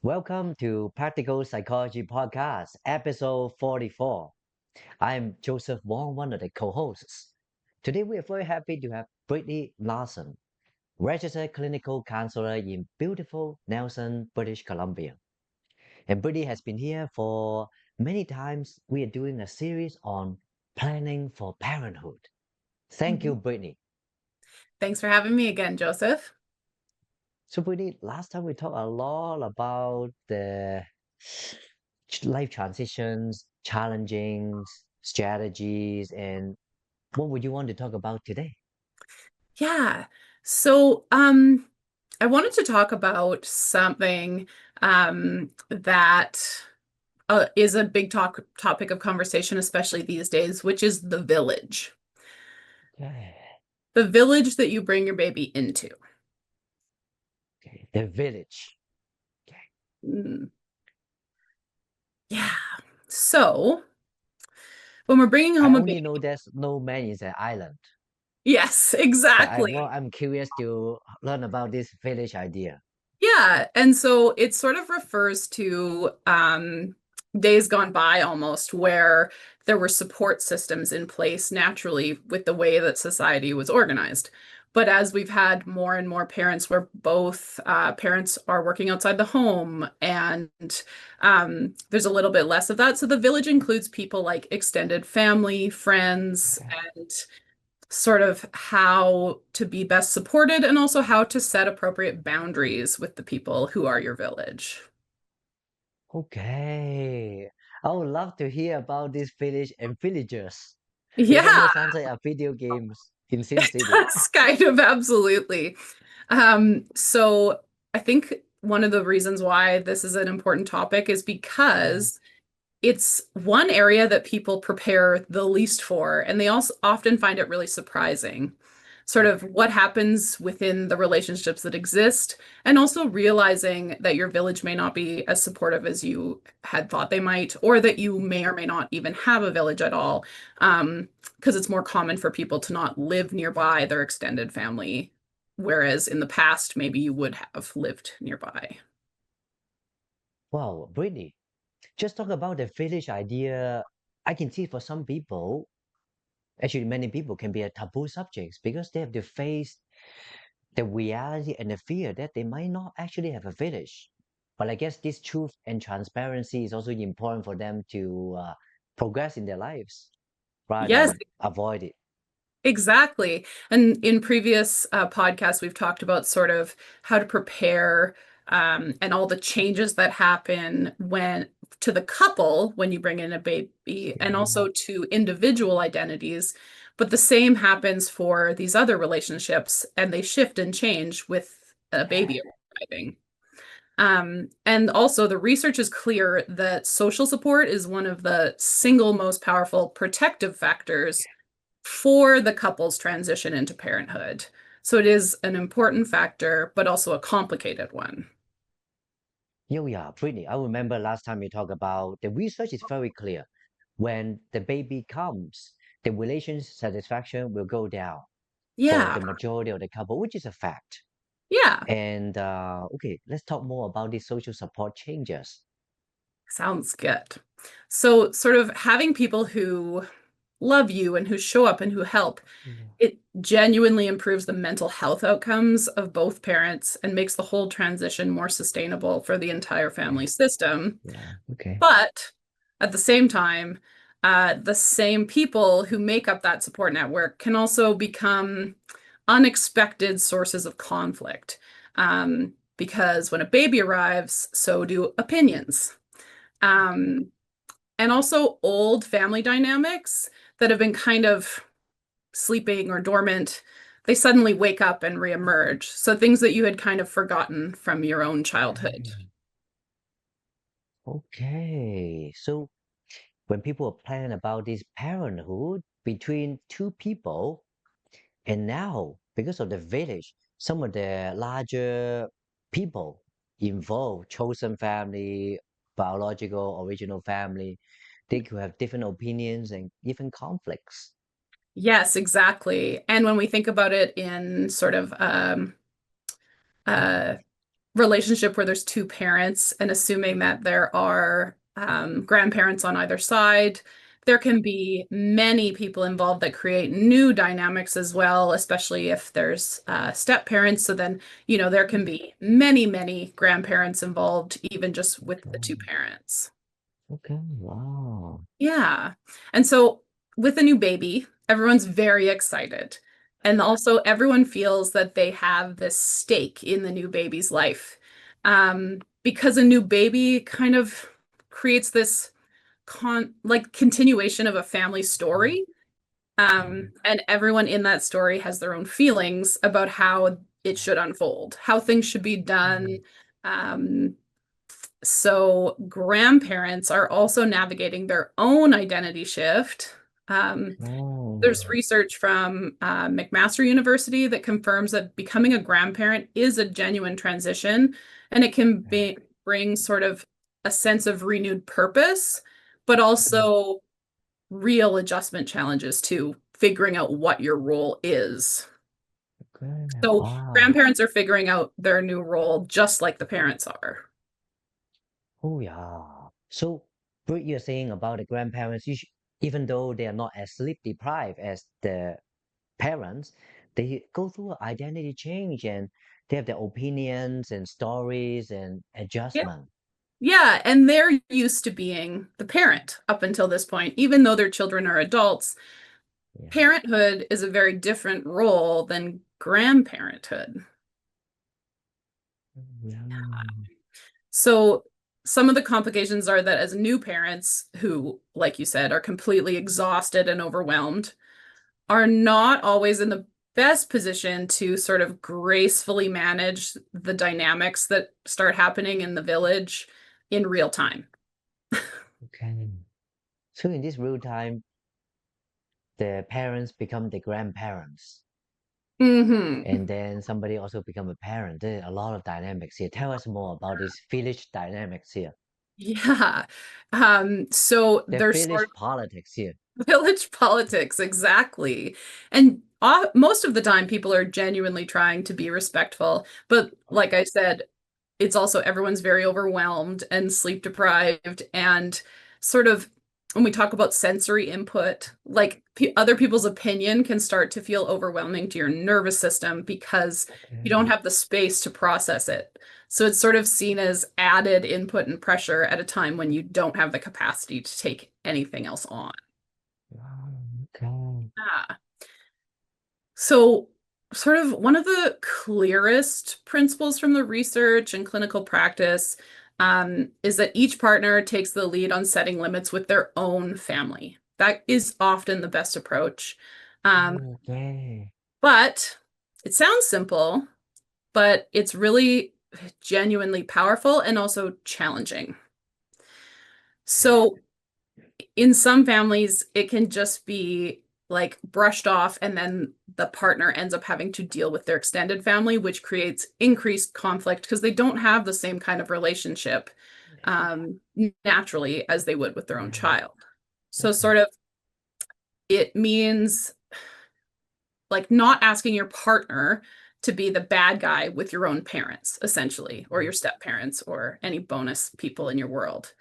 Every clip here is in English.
Welcome to Practical Psychology Podcast, episode 44. I'm Joseph Wong, one of the co-hosts. Today, we are very happy to have Brittany Larson, registered clinical counselor in beautiful Nelson, British Columbia. And Brittany has been here for many times. We are doing a series on planning for parenthood. Thank you, Mhm. Brittany. Thanks for having me again, Joseph. So, Brittany, last time we talked a lot about the life transitions, challenging strategies, and what would you want to talk about today? Yeah. So, I wanted to talk about something that is a big topic of conversation, especially these days, which is the village. Okay, The village that you bring your baby into. okay. The village. Okay. Mm, yeah. So, when we're bringing I home a only baby, know there's no man is an island, yes, but exactly. I'm curious to learn about this village idea. Yeah, and so it sort of refers to days gone by almost where there were support systems in place naturally with the way that society was organized. But as we've had more and more parents where both parents are working outside the home and there's a little bit less of that. So the village includes people like extended family, friends, Okay. and sort of how to be best supported and also how to set appropriate boundaries with the people who are your village. Okay. I would love to hear about this village and villagers. It Yeah, almost sounds like a video games in Sin it City. does kind of absolutely. So I think one of the reasons why this is an important topic is Mm. because it's one area that people prepare the least for, and they also often find it really surprising. Sort of what happens within the relationships that exist, and also realizing that your village may not be as supportive as you had thought they might, or that you may or may not even have a village at all, because it's more common for people to not live nearby their extended family, whereas in the past, maybe you would have lived nearby. Wow, Brittany, just talk about the village idea. I can see for some people, actually many people can be a taboo subjects because they have to face the reality and the fear that they might not actually have a village. But I guess this truth and transparency is also important for them to progress in their lives rather Yes, than avoid it. exactly. And in previous podcasts, we've talked about sort of how to prepare and all the changes that happen when to the couple when you bring in a baby, and also Mhm. to individual identities. But the same happens for these other relationships, and they shift and change with a baby arriving. And also, the research is clear that social support is one of the single most powerful protective factors for the couple's transition into parenthood. So it is an important factor, but also a complicated one. Yeah, Brittany, I remember last time you talked about the research is very clear. When the baby comes, the relationship satisfaction will go down for Yeah, the majority of the couple, which is a fact. yeah, And okay, let's talk more about these social support changes. sounds good. So, sort of having people who love you and who show up and who help, Yeah. it genuinely improves the mental health outcomes of both parents and makes the whole transition more sustainable for the entire family system. Yeah. Okay. But at the same time, the same people who make up that support network can also become unexpected sources of conflict. Because when a baby arrives, so do opinions. Um, and also old family dynamics that have been kind of sleeping or dormant, they suddenly wake up and reemerge. So things that you had kind of forgotten from your own childhood. Okay. Okay. So when people plan about this parenthood between two people, and now because of the village, some of the larger people involved, chosen family, biological, original family, they could have different opinions and even conflicts. Yes, exactly. And when we think about it in sort of uh, relationship where there's two parents and assuming that there are grandparents on either side, there can be many people involved that create new dynamics as well, especially if there's step parents. So then, there can be many, many grandparents involved, even just with the two Okay. parents. Okay. Wow. Yeah. And so with a new baby, everyone's very excited. And also, everyone feels that they have this stake in the new baby's life. Because a new baby kind of creates this continuation of a family story. And everyone in that story has their own feelings about how it should unfold, how things should be done. Um, so grandparents are also navigating their own identity shift. There's Oh. research from McMaster University that confirms that becoming a grandparent is a genuine transition, and it can bring sort of a sense of renewed purpose, but also real adjustment challenges to figuring out what your role is. Okay. So Wow. grandparents are figuring out their new role just like the parents are. Oh yeah. So what you're saying about the grandparents, even though they are not as sleep deprived as the parents, they go through an identity change and they have their opinions and stories and Yeah. adjustment. Yeah, and they're used to being the parent up until this point, even though their children are adults. Yeah. Parenthood is a very different role than grandparenthood. Yeah. So some of the complications are that as new parents who, like you said, are completely exhausted and overwhelmed, are not always in the best position to sort of gracefully manage the dynamics that start happening in the village in real time. Okay. So in this real time, the parents become the grandparents, Hmm. and then somebody also become a parent. There are a lot of dynamics here. Tell us more about this village dynamics here. Yeah. So The there's sort village politics here. of village politics, exactly. And most of the time, people are genuinely trying to be respectful. But like I said, it's also everyone's very overwhelmed and sleep deprived and sort of when we talk about sensory input, like other people's opinion can start to feel overwhelming to your nervous system because you don't Okay. have the space to process it. So it's sort of seen as added input and pressure at a time when you don't have the capacity to take anything else on. Okay. Ah. So, sort of one of the clearest principles from the research and clinical practice is that each partner takes the lead on setting limits with their own family. That is often the best approach. Um, Okay. but it sounds simple, but it's really genuinely powerful and also challenging. So, in some families, it can just be like brushed off, and then the partner ends up having to deal with their extended family, which creates increased conflict because they don't have the same kind of relationship naturally as they would with their own Yeah. child. So, Okay. sort of, it means like not asking your partner to be the bad guy with your own parents, essentially, or your step parents, or any bonus people in your world.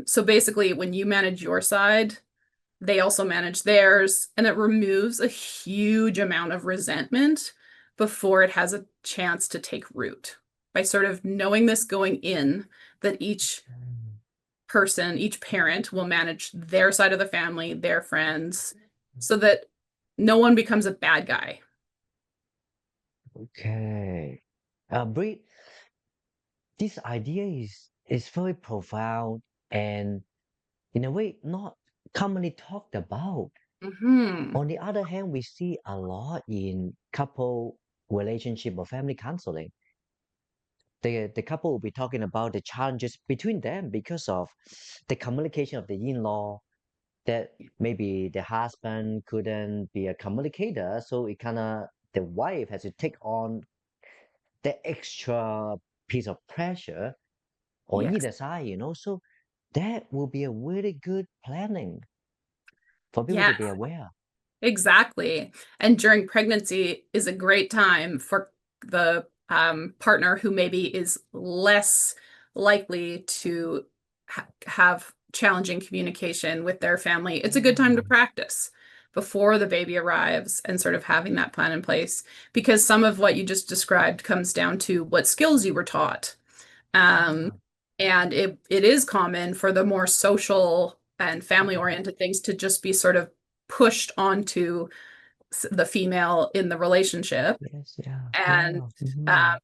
So basically, when you manage your side, they also manage theirs, and it removes a huge amount of resentment before it has a chance to take root. By sort of knowing this going in, that each person, each parent will manage their side of the family, their friends, so that no one becomes a bad guy. Okay. Brit, this idea is very profound and in a way not commonly talked about. Hmm. On the other hand, we see a lot in couple relationship or family counseling. The couple will be talking about the challenges between them because of the communication of the in-law, that maybe the husband couldn't be a communicator, so it kind of the wife has to take on the extra piece of pressure on Yes. either side, so that will be a really good planning for people to Yes, be aware. exactly. And during pregnancy is a great time for the partner who maybe is less likely to have challenging communication with their family, it's a good time to Mm, practice before the baby arrives and sort of having that plan in place, because some of what you just described comes down to what skills you were taught. Um, yeah. and it is common for the more social and family Mhm. oriented things to just be sort of pushed onto the female in the relationship. Yes, yeah, And yeah. um,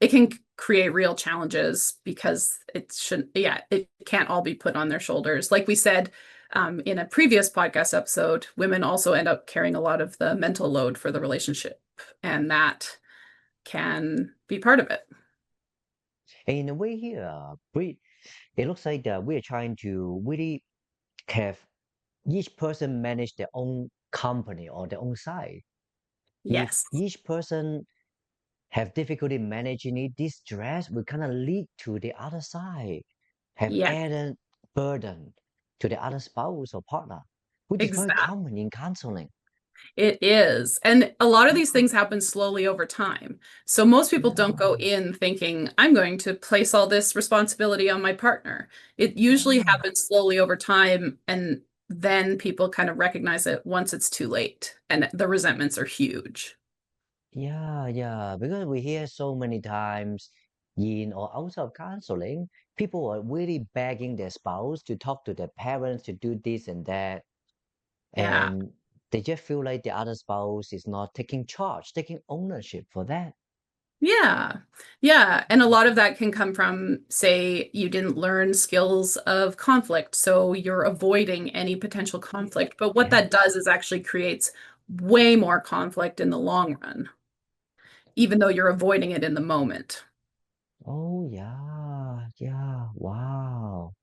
it can create real challenges because it shouldn't, yeah, it can't all be put on their shoulders. Like we said in a previous podcast episode, women also end up carrying a lot of the mental load for the relationship, and that can be part of it. And in a way here, it looks like that we are trying to really have each person manage their own company or their own side. If Yes. each person have difficulty managing it, this stress will kind of lead to the other side, have Yeah, added burden to the other spouse or partner, which is very exactly. common in counseling. It is. And a lot of these things happen slowly over time. So most people don't go Yeah, in thinking, I'm going to place all this responsibility on my partner. It usually yeah, happens slowly over time. And then people kind of recognize it once it's too late. And the resentments are huge. yeah. Because we hear so many times in or outside of counseling, people are really begging their spouse to talk to their parents to do this and that. Yeah. And they just feel like the other spouse is not taking charge, taking ownership for that. Yeah. Yeah. And a lot of that can come from, say, you didn't learn skills of conflict. So you're avoiding any potential conflict. But what Yeah. that does is actually creates way more conflict in the long run, even though you're avoiding it in the moment. Oh, yeah. Wow.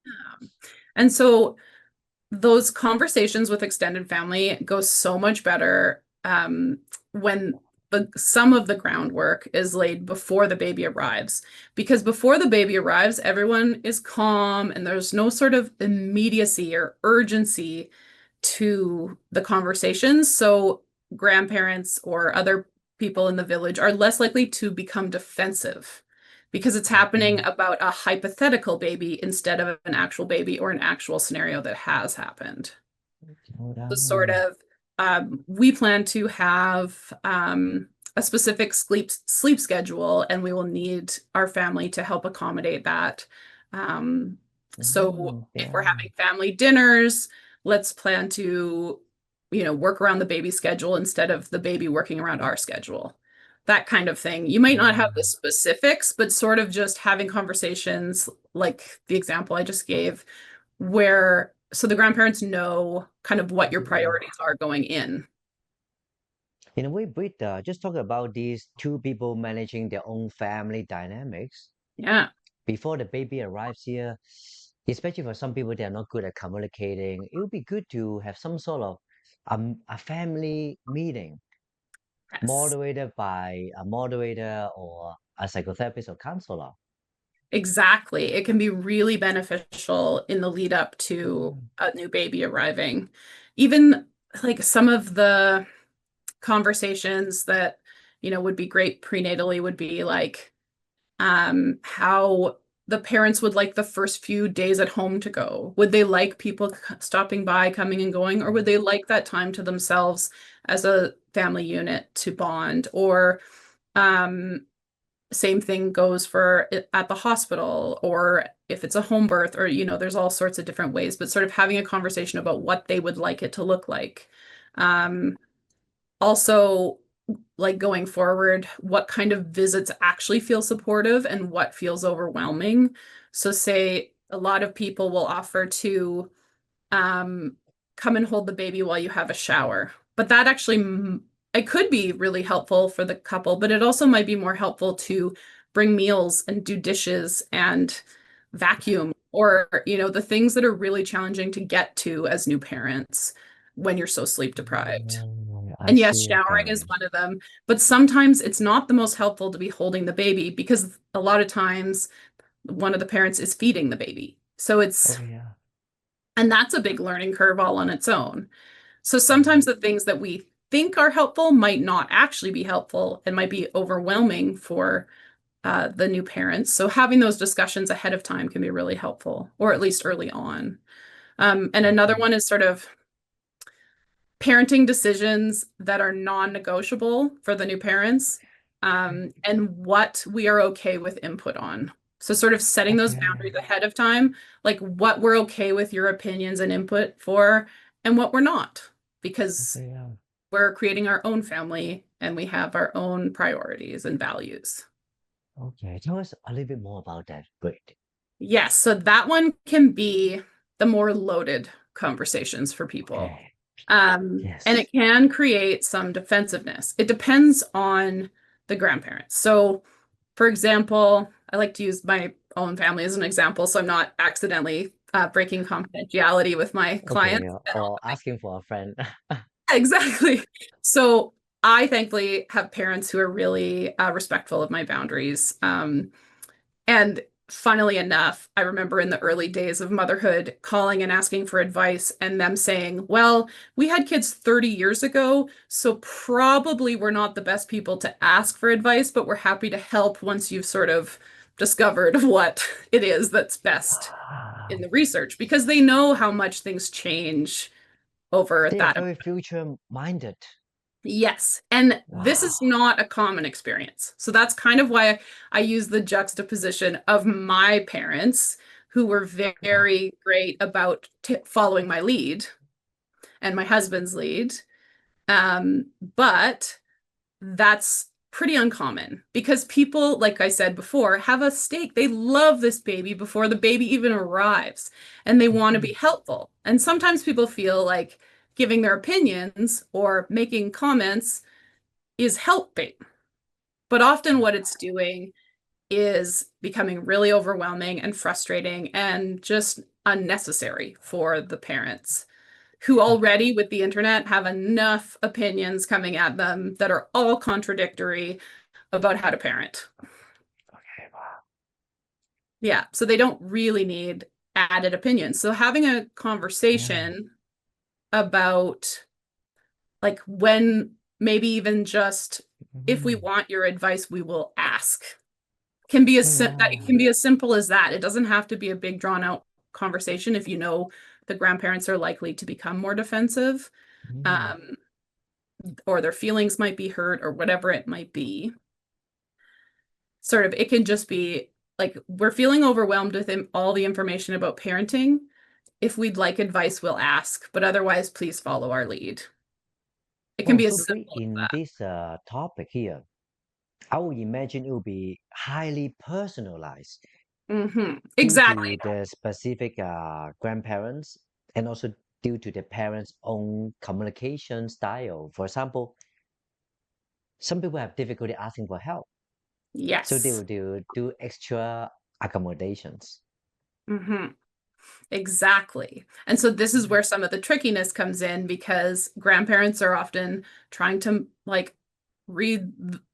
And so those conversations with extended family go so much better when some of the groundwork is laid before the baby arrives. Because before the baby arrives, everyone is calm and there's no sort of immediacy or urgency to the conversations. So grandparents or other people in the village are less likely to become defensive because it's happening Mhm. about a hypothetical baby instead of an actual baby or an actual scenario that has happened. Oh, The sort no. of we plan to have a specific sleep schedule, and we will need our family to help accommodate that. So if we're Yeah. having family dinners, let's plan to, work around the baby schedule instead of the baby working around our schedule. That kind of thing. You might not have the Yeah. specifics, but sort of just having conversations like the example I just gave, where so the grandparents know kind of what your Mhm. priorities are going in. In a way, Britt, just talk about these two people managing their own family dynamics Yeah, before the baby arrives here. Especially for some people, they are not good at communicating. It would be good to have some sort of a family meeting yes, moderated by a moderator or a psychotherapist or counselor. exactly. It can be really beneficial in the lead up to Mm, a new baby arriving. Even like some of the conversations that, would be great prenatally would be like how the parents would like the first few days at home to go. Would they like people stopping by, coming and going, or would they like that time to themselves as a family unit to bond? Or um, same thing goes for at the hospital, or if it's a home birth, or, there's all sorts of different ways, but sort of having a conversation about what they would like it to look like. Um, Also, like going forward, what kind of visits actually feel supportive and what feels overwhelming. So, say a lot of people will offer to um, come and hold the baby while you have a shower, but that actually it could be really helpful for the couple, but it also might be more helpful to bring meals and do dishes and vacuum, or the things that are really challenging to get to as new parents when you're so sleep deprived. I And yes, see your showering is point. one of them, but sometimes it's not the most helpful to be holding the baby because a lot of times one of the parents is feeding the baby. Oh, yeah. And that's a big learning curve all on its own. So sometimes Mm, the things that we think are helpful might not actually be helpful and might be overwhelming for the new parents. So having those discussions ahead of time can be really helpful, or at least early on. And another Mhm. one is sort of parenting decisions that are non-negotiable for the new parents, and what we are okay with input on. So sort of setting those Okay. boundaries ahead of time, like what we're okay with your opinions and input for, and what we're not, because Okay. Yeah. we're creating our own family and we have our own priorities and values. Okay. Tell us a little bit more about that. Great. Yes, so that one can be the more loaded conversations for people. Okay. And Yes. it can create some defensiveness. It depends on the grandparents. So, for example, I like to use my own family as an example, so I'm not accidentally breaking confidentiality with my Okay. clients. Or asking for a friend. Exactly. So I thankfully have parents who are really respectful of my boundaries. And funnily enough, I remember in the early days of motherhood calling and asking for advice and them saying, well, we had kids 30 years ago, so probably we're not the best people to ask for advice, but we're happy to help once you've sort of discovered what it is that's best in Wow. the research, because they know how much things change over They are that. very future minded. Yes. And this is Wow. not a common experience. So that's kind of why I use the juxtaposition of my parents, who were Wow. very great about following my lead and my husband's lead. But that's pretty uncommon because people, like I said before, have a stake. They love this baby before the baby even arrives and they want to be Mhm. helpful. And sometimes people feel like giving their opinions or making comments is helping. But often what it's doing is becoming really overwhelming and frustrating and just unnecessary for the parents who already with the internet have enough opinions coming at them that are all contradictory about how to parent. Okay. Wow. Yeah, so they don't really need added opinions. So having a Yeah. conversation about like when maybe even just if we Mhm. want your advice, we will ask can be Oh, that it can wow. be as simple as that. It doesn't have to be a big drawn out conversation if you know the grandparents are likely to become more defensive, Mm. um, or their feelings might be hurt or whatever it might be. Sort of, it can just be like we're feeling overwhelmed with all the information about parenting. If we'd like advice, we'll ask, but otherwise, please follow our lead. It can Oh, be so as great simple in as this topic here. I would imagine it will be highly personalized that. due Exactly. to the specific grandparents and also due to the parents' own communication style. For example, some people have difficulty asking for help, so Yes. they will do extra accommodations. hmm Exactly. And so this is Mm. where some of the trickiness comes in because grandparents are often trying to like read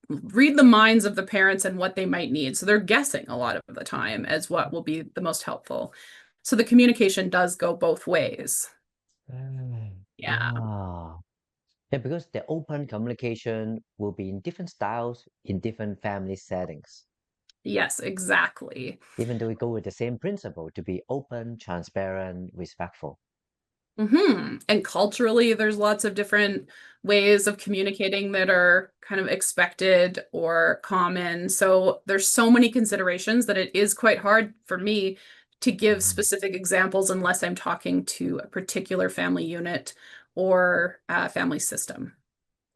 read the minds of the parents and what they might need. So they're guessing a lot of the time as what will be the most helpful. So the communication does go both ways. Yeah. Ah, yeah, because the open communication will be in different styles in different family settings. Yes, exactly. Even though we go with the same principle to be open, transparent, respectful. And culturally, there's lots of different ways of communicating that are kind of expected or common. So there's so many considerations that it is quite hard for me to give Mm. specific examples unless I'm talking to a particular family unit or family system.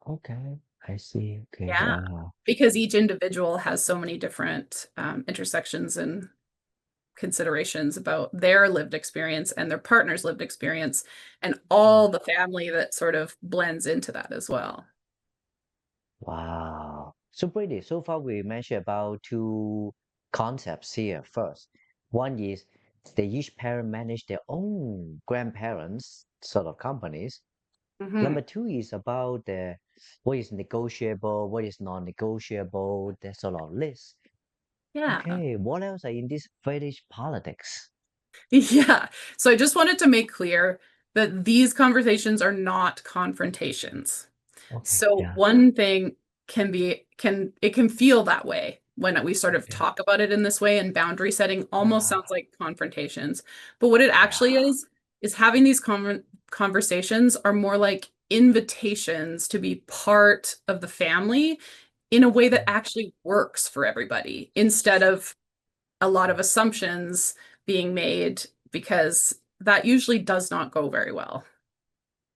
Okay, I see. Okay, Yeah, because each individual has so many different intersections and considerations about their lived experience and their partner's lived experience and mm. all the family that sort of blends into that as well. Wow. So Brady, so far we mentioned about two concepts here. First, one is they each parent manage their own grandparents sort of companies. hmm Number two is about the what is negotiable, what is non-negotiable, that sort of list. Yeah. Okay, what else are in this British politics? Yeah. So I just wanted to make clear that these conversations are not confrontations. Okay. So Yeah. one thing can feel that way when we sort of Okay. talk about it in this way, and boundary setting almost Yeah. sounds like confrontations. But what it Yeah. actually is having these conversations are more like invitations to be part of the family in a way that Mm, actually works for everybody instead of a lot of assumptions being made, because that usually does not go very well.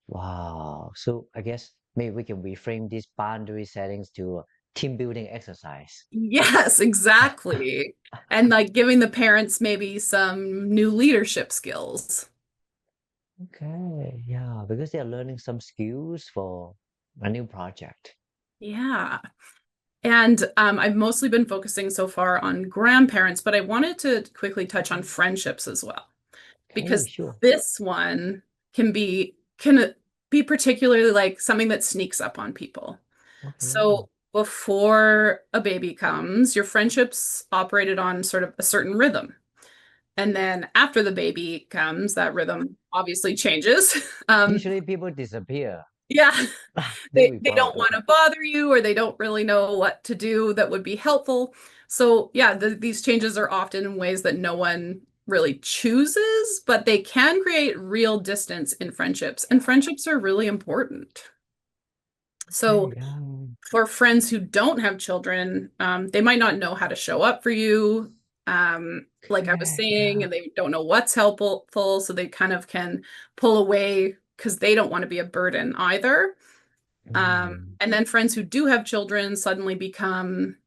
wow. So I guess maybe we can reframe these boundary settings to a team building exercise. Yes, exactly. And like giving the parents maybe some new leadership skills. Okay. Yeah, because they're learning some skills for a new project. Yeah. And I've mostly been focusing so far on grandparents, but I wanted to quickly touch on friendships as well, Okay, because sure. this one can be particularly like something that sneaks up on people. Okay, yeah. So before a baby comes, your friendships operated on sort of a certain rhythm. And then after the baby comes, that rhythm obviously changes. Um, Usually people disappear. yeah, Then they we they follow. don't want to bother you, or they don't really know what to do that would be helpful. So yeah, these changes are often in ways that no one really chooses, but they can create real distance in friendships, and friendships are really important. So Okay, yeah. for friends who don't have children, they might not know how to show up for you. Like I was Okay, saying, yeah. and they don't know what's helpful, so they kind of can pull away because they don't want to be a burden either. Mm, And then friends who do have children suddenly become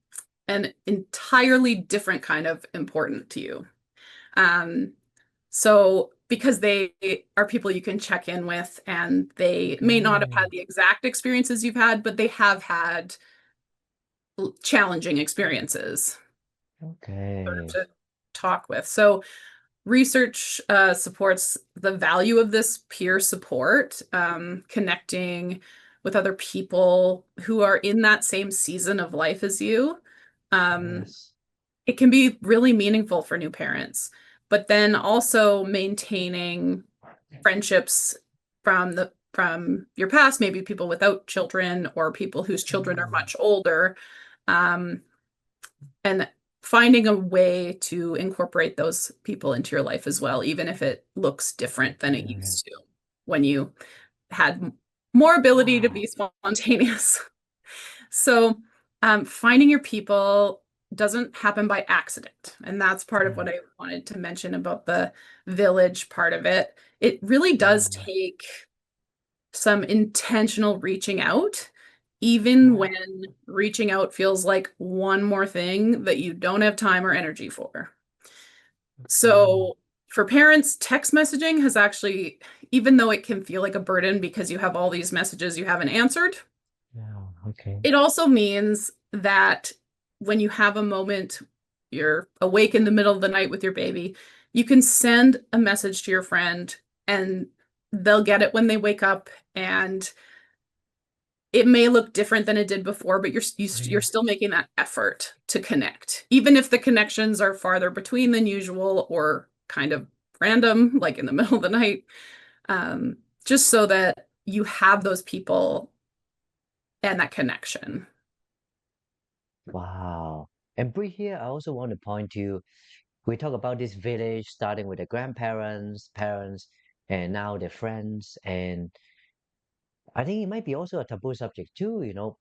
an entirely different kind of important to you. Um, so because they are people you can check in with, and they may not have okay. had the exact experiences you've had, but they have had challenging experiences sort of Okay. to talk with. So research supports the value of this peer support, connecting with other people who are in that same season of life as you. Um, Yes. it can be really meaningful for new parents, but then also maintaining friendships from your past, maybe people without children or people whose children are Mm, much older, um, and finding a way to incorporate those people into your life as well, even if it looks different than it okay. used to when you had more ability to Wow. be spontaneous. So, finding your people doesn't happen by accident. And that's part of Yeah. what I wanted to mention about the village part of it. It really does Yeah. take some intentional reaching out, even Yeah. when reaching out feels like one more thing that you don't have time or energy for. Okay. So, for parents, text messaging has actually, even though it can feel like a burden because you have all these messages you haven't answered, Yeah. Okay. it also means that when you have a moment, you're awake in the middle of the night with your baby, you can send a message to your friend, and they'll get it when they wake up, and it may look different than it did before, but you're Yeah. still making that effort to connect, even if the connections are farther between than usual or kind of random, like in the middle of the night, um, just so that you have those people and that connection. Wow. And Brie here, I also want to point to, we talk about this village starting with the grandparents, parents, and now the friends. And I think it might be also a taboo subject too,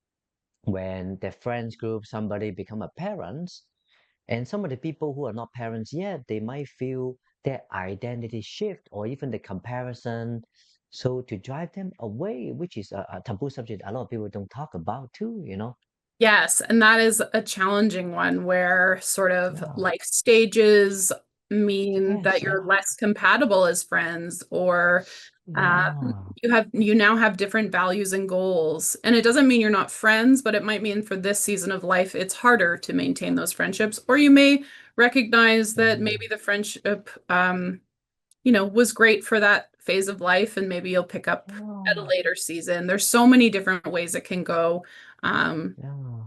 when the friends group, somebody become a parents, and some of the people who are not parents yet, they might feel their identity shift or even the comparison. So to drive them away, which is a taboo subject a lot of people don't talk about too. Yes, and that is a challenging one where sort of Yeah. life stages mean that Yes, you're yeah. less compatible as friends, or Yeah. you now have different values and goals. And it doesn't mean you're not friends, but it might mean for this season of life, it's harder to maintain those friendships. Or you may recognize that Mm, maybe the friendship was great for that phase of life, and maybe you'll pick up at a yeah. later season. There's so many different ways it can go. Um, Yeah.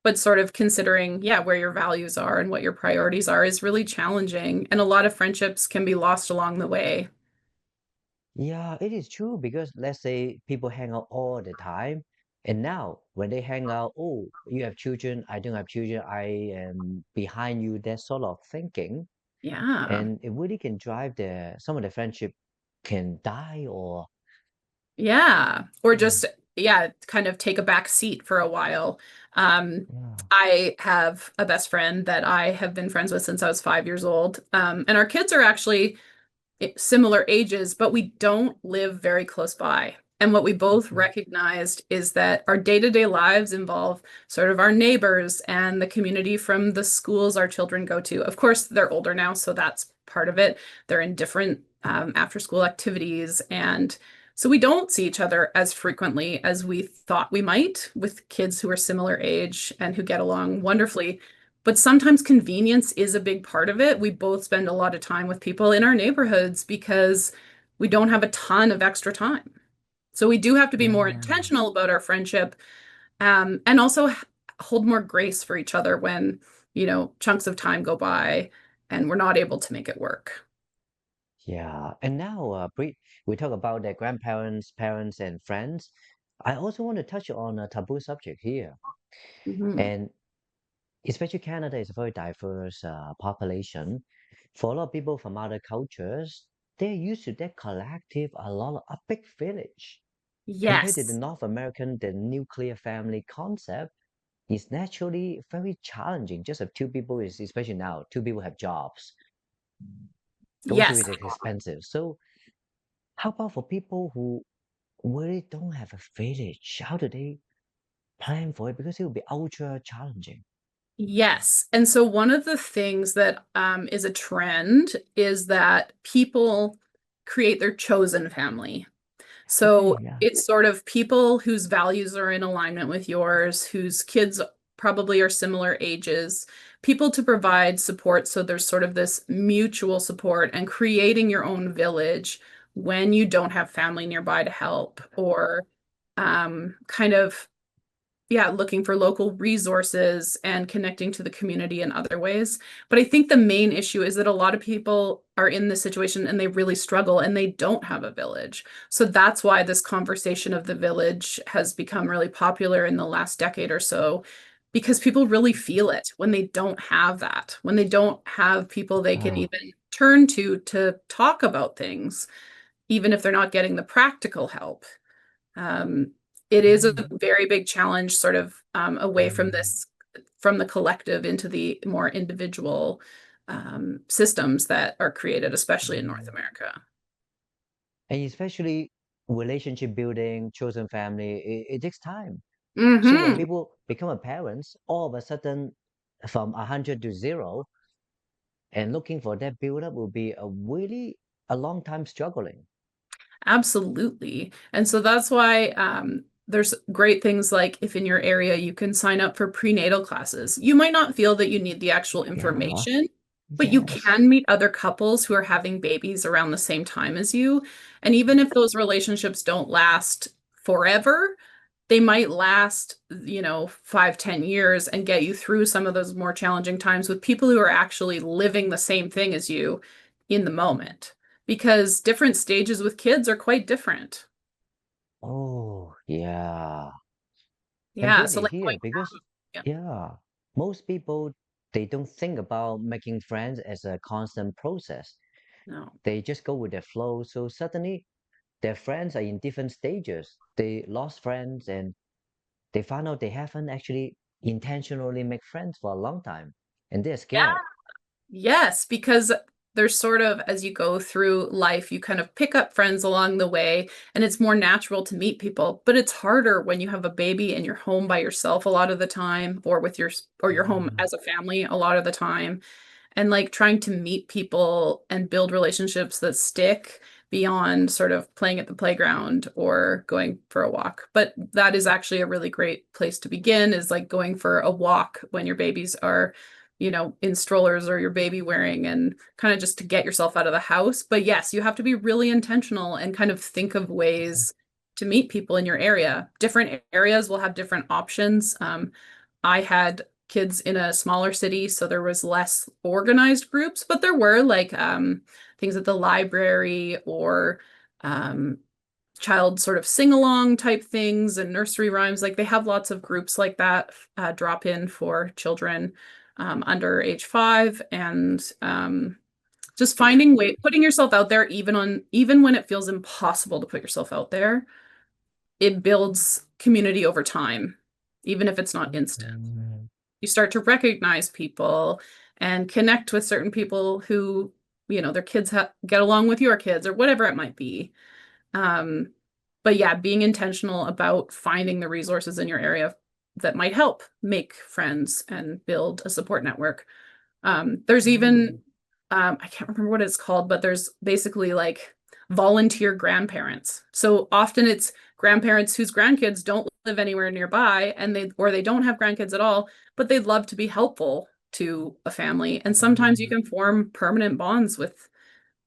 but sort of considering, yeah, where your values are and what your priorities are is really challenging. And a lot of friendships can be lost along the way. Yeah, it is true because let's say people hang out all the time. And now when they hang out, oh, you have children, I don't have children, I am behind you, that sort of thinking. Yeah. And it really can drive some of the friendship can die or Yeah. Or yeah, just, yeah, kind of take a back seat for a while. Um, yeah, I have a best friend that I have been friends with since I was 5 years old. And our kids are actually similar ages, but we don't live very close by. And what we both okay. recognized is that our day-to-day lives involve sort of our neighbors and the community from the schools our children go to. Of course, they're older now, so that's part of it. They're in different after-school activities. And so we don't see each other as frequently as we thought we might with kids who are similar age and who get along wonderfully. But sometimes convenience is a big part of it. We both spend a lot of time with people in our neighborhoods because we don't have a ton of extra time. So we do have to be more Yeah. intentional about our friendship, and also hold more grace for each other when, chunks of time go by and we're not able to make it work. Yeah. And now, we talk about their grandparents, parents, and friends. I also want to touch on a taboo subject here. Mhm. And especially Canada is a very diverse population. For a lot of people from other cultures, they're used to that collective, a big village. Compared to the Yes. North American, the nuclear family concept is naturally very challenging. Just have two people is especially now, two people have jobs. Also, Yes. it is expensive. So, how about for people who really don't have a village? How do they plan for it? Because it will be ultra challenging. Yes. And so one of the things that is a trend is that people create their chosen family. So Okay, yeah. it's sort of people whose values are in alignment with yours, whose kids probably are similar ages, people to provide support. So there's sort of this mutual support and creating your own village when you don't have family nearby to help, or kind of, yeah, looking for local resources and connecting to the community in other ways. But I think the main issue is that a lot of people are in this situation and they really struggle and they don't have a village. So that's why this conversation of the village has become really popular in the last decade or so, because people really feel it when they don't have that, when they don't have people they can Ah, even turn to talk about things, even if they're not getting the practical help. Um, it is a mm, very big challenge, sort of away from mm, this, from the collective into the more individual systems that are created, especially in North mm. America. And especially relationship building, chosen family, it takes time. So when Hmm. people become a parents, all of a sudden from 100 to 0 and looking for that build up will be a really a long time struggling. Absolutely. And so that's why there's great things like if in your area you can sign up for prenatal classes. You might not feel that you need the actual Yeah, information, but you yes. can meet other couples who are having babies around the same time as you. And even if those relationships don't last forever, they might last, 5, 10 years and get you through some of those more challenging times with people who are actually living the same thing as you in the moment, because different stages with kids are quite different. Oh, yeah. And Yeah, great so to like hear going because, yeah, yeah, most people, they don't think about making friends as a constant process. no. They just go with the flow. So suddenly their friends are in different stages. They lost friends and they found out they haven't actually intentionally make friends for a long time. And they're scared. Yes, because there's sort of, as you go through life, you kind of pick up friends along the way, and it's more natural to meet people. But it's harder when you have a baby and you're home by yourself a lot of the time, or with or you're home Yeah. as a family a lot of the time. And like trying to meet people and build relationships that stick beyond sort of playing at the playground or going for a walk. But that is actually a really great place to begin, is like going for a walk when your babies are, in strollers or your baby wearing, and kind of just to get yourself out of the house. But yes, you have to be really intentional and kind of think of ways to meet people in your area. Different areas will have different options. I had kids in a smaller city, so there was less organized groups, but there were like things at the library or um, child sort of sing-along type things and nursery rhymes. Like they have lots of groups like that drop in for children under age 5, and just finding putting yourself out there, even when it feels impossible to put yourself out there. It builds community over time, even if it's not instant. Mm. You start to recognize people and connect with certain people who, their kids get along with your kids or whatever it might be. But yeah, being intentional about finding the resources in your area that might help make friends and build a support network. There's even, I can't remember what it's called, but there's basically like volunteer grandparents. So often it's grandparents whose grandkids don't live anywhere nearby, and they don't have grandkids at all, but they'd love to be helpful to a family. And sometimes you can form permanent bonds with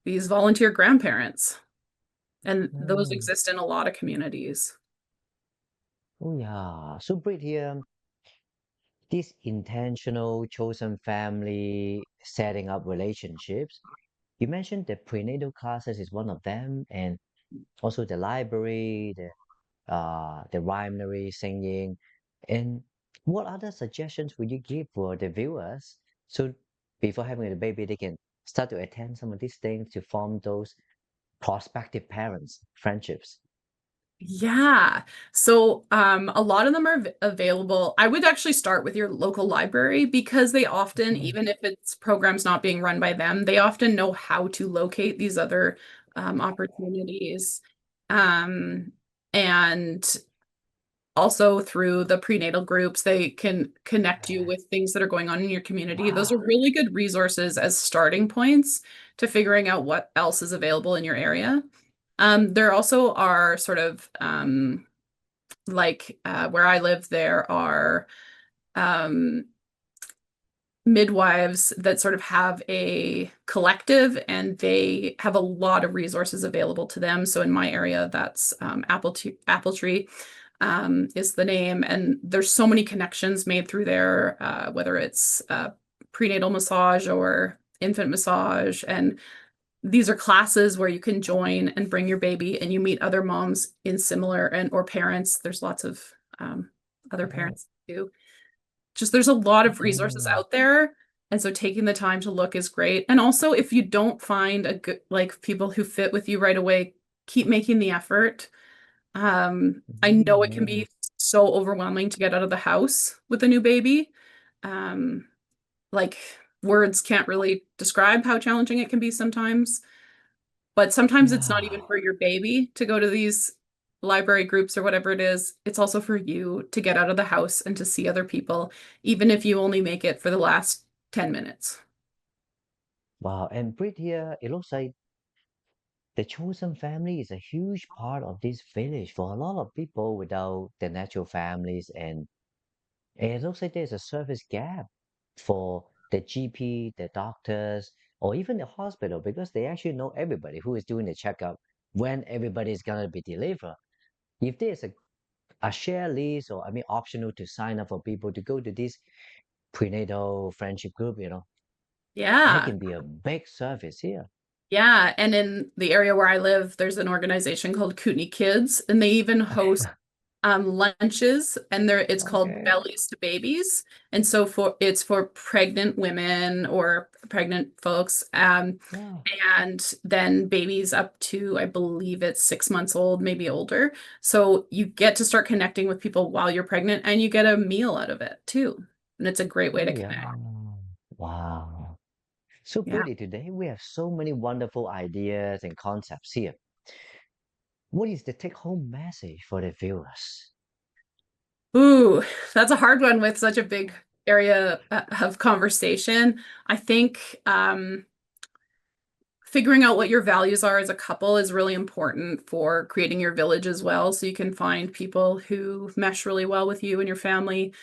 these volunteer grandparents. And those Mm. exist in a lot of communities. Oh yeah, so great here. This intentional chosen family setting up relationships. You mentioned the prenatal classes is one of them, and also the library, the rhymery, singing, and what other suggestions would you give for the viewers? So before having the baby, they can start to attend some of these things to form those prospective parents friendships. Yeah. So a lot of them are available. I would actually start with your local library because they often, Mhm. even if it's programs not being run by them, they often know how to locate these other opportunities. Um, and also through the prenatal groups, they can connect you Uh, with things that are going on in your community. Those are wow. really good resources as starting points to figuring out what else is available in your area. There also are sort of like where I live, there are um, midwives that sort of have a collective, and they have a lot of resources available to them. So in my area, that's Apple Tree is the name, and there's so many connections made through there, whether it's prenatal massage or infant massage, and these are classes where you can join and bring your baby, and you meet other moms in similar and or parents. There's lots of other Oh, parents too. Just there's a lot of resources mm, out there. And so taking the time to look is great. And also if you don't find a good like people who fit with you right away, keep making the effort. I know it can mm, be so overwhelming to get out of the house with a new baby. Um, like words can't really describe how challenging it can be sometimes. But sometimes it's not even yeah. for your baby to go to these library groups or whatever it is. It's also for you to get out of the house and to see other people, even if you only make it for the last 10 minutes. Wow. And Brit here, it looks like the chosen family is a huge part of this village for a lot of people without the natural families. And it looks like there's a service gap for the GP, the doctors, or even the hospital because they actually know everybody who is doing the checkup when everybody is going to be delivered. If there's a share list or, I mean, optional to sign up for people to go to this prenatal friendship group, that Yeah. can be a big service here. Yeah. And in the area where I live, there's an organization called Kootenai Kids, and they even host lunches, and it's called Okay. Bellies to Babies. And so it's for pregnant women or pregnant folks. Wow. And then babies up to, I believe it's 6 months old, maybe older. So you get to start connecting with people while you're pregnant, and you get a meal out of it too. And it's a great way Oh, to yeah. connect. Wow. So Yeah. pretty today. We have so many wonderful ideas and concepts here. What is the take-home message for the viewers? Ooh, that's a hard one with such a big area of conversation. I think figuring out what your values are as a couple is really important for creating your village as well. So you can find people who mesh really well with you and your family.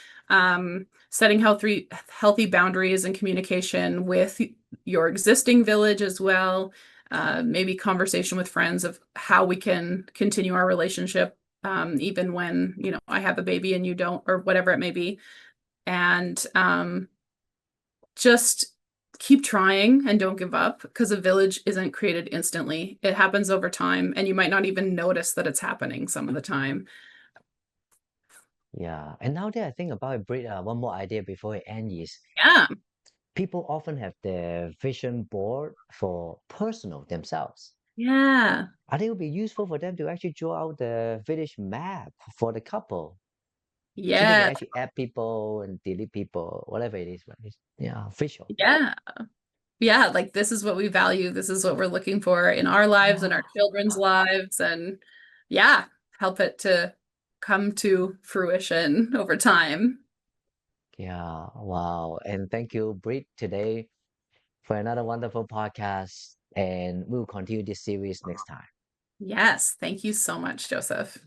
Setting healthy boundaries and communication with your existing village as well. Maybe conversation with friends of how we can continue our relationship, even when, I have a baby and you don't, or whatever it may be. And just keep trying and don't give up because a village isn't created instantly. It happens over time, and you might not even notice that it's happening some of the time. Yeah. And now that I think about it, Brit, one more idea before we end is Yeah. people often have their vision board for personal themselves. Yeah. I think it would be useful for them to actually draw out the village map for the couple so they can Yeah. actually add people and delete people, whatever it is. But it's, yeah, official. Yeah. Yeah. Like this is what we value. This is what we're looking for in our lives and our children's lives. And yeah, help it to come to fruition over time. Yeah, wow. And thank you, Brit, today for another wonderful podcast. And we'll continue this series next time. Yes. Thank you so much, Joseph.